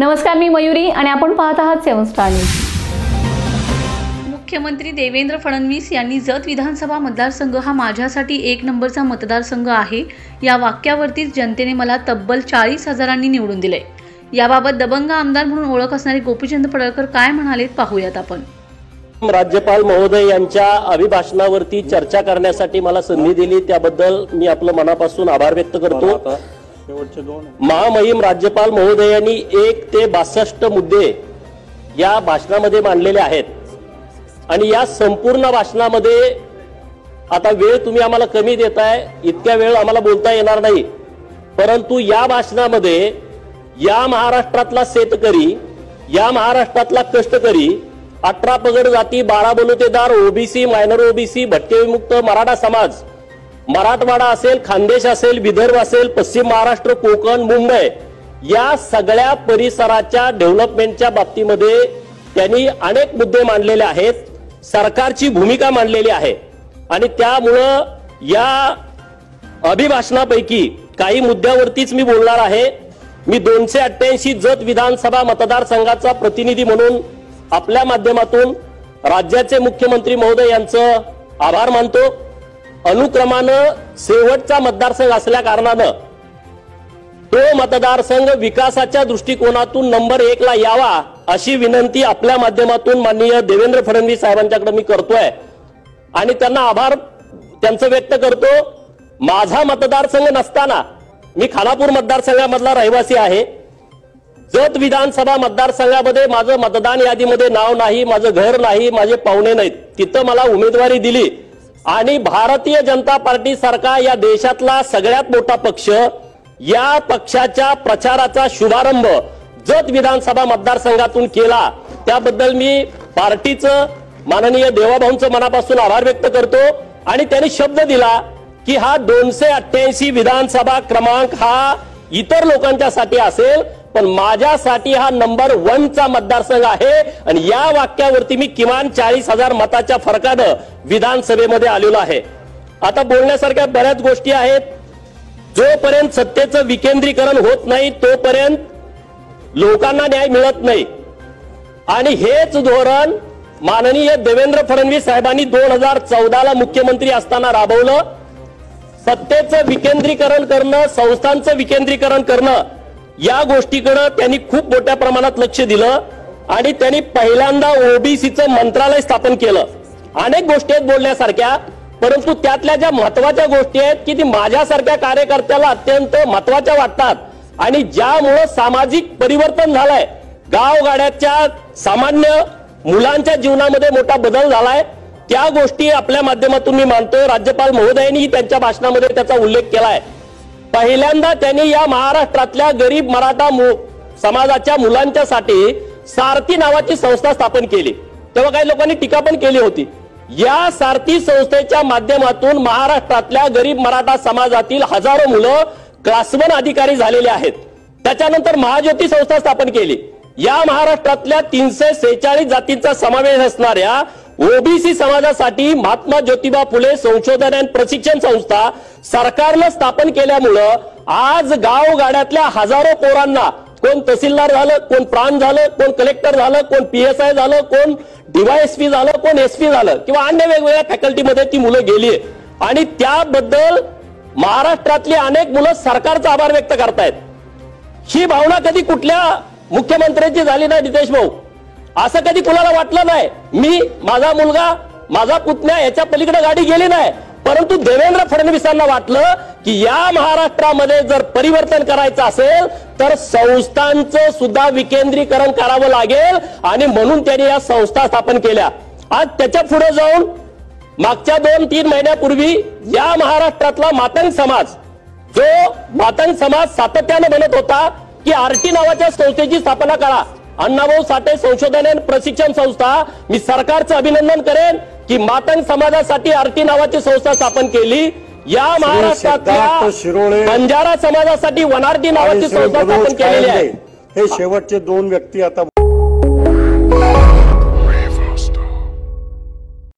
नमस्कार, मी मयुरी आणि आपण पाहत आहात 7 स्टार न्यूज। मुख्यमंत्री देवेंद्र फडणवीस यांनी जत विधानसभा मतदारसंघ हा माझ्यासाठी एक नंबरचा मतदारसंघ आहे या वाक्यावरतीच जनतेने मला तब्बल 40,000 निवडून दिले। याबाबत दबंग आमदार म्हणून ओळख असणारे गोपीचंद पडळकर काय म्हणालेत पाहूयात आपण। राज्यपाल महोदय यांच्या अभिभाषणावरती चर्चा करण्यासाठी मला संधी दिली त्याबद्दल मी आपलं मनापासून आभार व्यक्त करतो। महामहिम राज्यपाल महोदयांनी 1 ते 62 मुद्दे या भाषणामध्ये मांडलेले आहेत आणि या संपूर्ण भाषणामध्ये आता वेळ तुम्ही आम्हाला कमी देताय, इतक्या वेळ आम्हाला बोलता येणार नाही, परंतु या भाषणामध्ये या महाराष्ट्रातला शेतकरी, या महाराष्ट्रातला कष्टकरी, 18 पगड जाती, 12 बलुतेदार, ओबीसी, मायनर ओबीसी, भटकेविमुक्त मराठा समाज, मराठवाडा असेल, खानदेश असेल, विदर्भ असेल, पश्चिम महाराष्ट्र, कोकण, मुंबई या सगळ्या परिसराच्या डेव्हलपमेंटच्या बाबतीमध्ये त्यांनी अनेक मुद्दे मांडलेले आहेत, सरकारची भूमिका मांडलेली आहे आणि त्यामुळं या अभिभाषणापैकी काही मुद्द्यावरतीच मी बोलणार आहे। मी 288 जत विधानसभा मतदारसंघाचा प्रतिनिधी म्हणून आपल्या माध्यमातून राज्याचे मुख्यमंत्री महोदय यांचं आभार मानतो। अनुक्रमानं शेवटचा मतदारसंघ असल्या कारणानं तो मतदारसंघ विकासाच्या दृष्टिकोनातून नंबर 1 ला यावा अशी विनंती आपल्या माध्यमातून माननीय देवेंद्र फडणवीस साहेबांच्याकडे मी करतोय आणि त्यांना आभार त्यांचं व्यक्त करतो। माझा मतदारसंघ नसताना मी खानापूर मतदारसंघामधला रहिवासी आहे। जत विधानसभा मतदारसंघामध्ये माझं मतदान यादीमध्ये नाव नाही, माझं घर नाही, माझे पाहुणे नाहीत, तिथं मला उमेदवारी दिली आणि भारतीय जनता पार्टी सारखा या देशातला सगळ्यात मोठा पक्ष या पक्षाच्या प्रचाराचा शुभारंभ जत विधानसभा मतदारसंघातून केला, त्याबद्दल मी पार्टीचं माननीय देवाभाऊंचं मनापासून आभार व्यक्त करतो आणि त्यांनी शब्द दिला की हा 288 विधानसभा क्रमांक हा इतर लोकांच्यासाठी असेल पण माझ्यासाठी हा नंबर 1 चा मतदारसंघ आहे आणि या वाक्यावरती मी किमान 40,000 मताच्या फरकानं विधानसभेमध्ये आलेलो आहे। आता बोलण्यासारख्या बऱ्याच गोष्टी आहेत, जोपर्यंत सत्तेचं विकेंद्रीकरण होत नाही तोपर्यंत लोकांना न्याय मिळत नाही आणि हेच धोरण माननीय देवेंद्र फडणवीस साहेबांनी 2014 ला मुख्यमंत्री असताना राबवलं। सत्तेचं विकेंद्रीकरण करणं, संस्थांचं विकेंद्रीकरण करणं या गोष्टीकडे त्यांनी खूप मोठ्या प्रमाणात लक्ष दिलं आणि त्यांनी पहिल्यांदा ओबीसीचं मंत्रालय स्थापन केलं। अनेक गोष्टी आहेत बोलण्यासारख्या, परंतु त्यातल्या ज्या महत्वाच्या गोष्टी आहेत की ती माझ्यासारख्या कार्यकर्त्याला अत्यंत महत्वाच्या वाटतात आणि ज्यामुळे सामाजिक परिवर्तन झालंय, गावगाड्याच्या सामान्य मुलांच्या जीवनामध्ये मोठा बदल झालाय, त्या गोष्टी आपल्या माध्यमातून मी मानतोय। राज्यपाल महोदयांनी त्यांच्या भाषणामध्ये त्याचा उल्लेख केलाय। पहिल्यांदा त्यांनी या महाराष्ट्रातल्या गरीब मराठा समाजाच्या मुलांच्यासाठी सारथी नावाची संस्था स्थापन केली, तेव्हा काही लोकांनी टीका पण केली होती। या सारथी संस्थेच्या माध्यमातून महाराष्ट्रातल्या गरीब मराठा समाजातील हजारो मुलं क्लास 1 अधिकारी झालेले आहेत। त्याच्यानंतर महाज्योती संस्था स्थापन केली। या महाराष्ट्रातल्या 346 जातींचा समावेश असणाऱ्या ओबीसी समाजासाठी महात्मा ज्योतिबा फुले संशोधन आणि प्रशिक्षण संस्था सरकारनं स्थापन केल्यामुळं आज गावगाड्यातल्या हजारो पोरांना, कोण तहसीलदार झालं, कोण प्रांत झालं, कोण कलेक्टर झालं, कोण पीएसआय झालं, कोण डीवायएसपी झालं, कोण एसपी झालं किंवा अन्य वेगवेगळ्या फॅकल्टीमध्ये ती मुलं गेली आणि त्याबद्दल महाराष्ट्रातली अनेक मुलं सरकारचा आभार व्यक्त करतायत। ही भावना कधी कुठल्या मुख्यमंत्र्यांची झाली नाही नितेश भाऊ, असं कधी कुणाला वाटलं नाही। मी, माझा मुलगा, माझा पुतण्या याच्या पलीकडे गाडी गेली नाही, परंतु देवेंद्र फडणवीसांना वाटलं की या महाराष्ट्रामध्ये जर परिवर्तन करायचं असेल तर संस्थांचं सुद्धा विकेंद्रीकरण करावं लागेल आणि म्हणून त्यांनी या संस्था स्थापन केल्या। आज त्याच्या पुढे जाऊन मागच्या 2-3 महिन्यापूर्वी या महाराष्ट्रातला मातंग समाज, जो मातंग समाज सातत्याने म्हणत होता की आरटी नावाच्या संस्थेची स्थापना करा, अण्णाभाऊ साठे संशोधन आणि प्रशिक्षण संस्था, मी सरकारचं अभिनंदन करेन की मातंग समाजासाठी आरटी नावाची संस्था स्थापन केली। या महाराष्ट्रातल्या बंजारा समाजासाठी वनआरटी नावाची संस्था स्थापन केलेली आहे। हे शेवटचे 2 व्यक्ती आता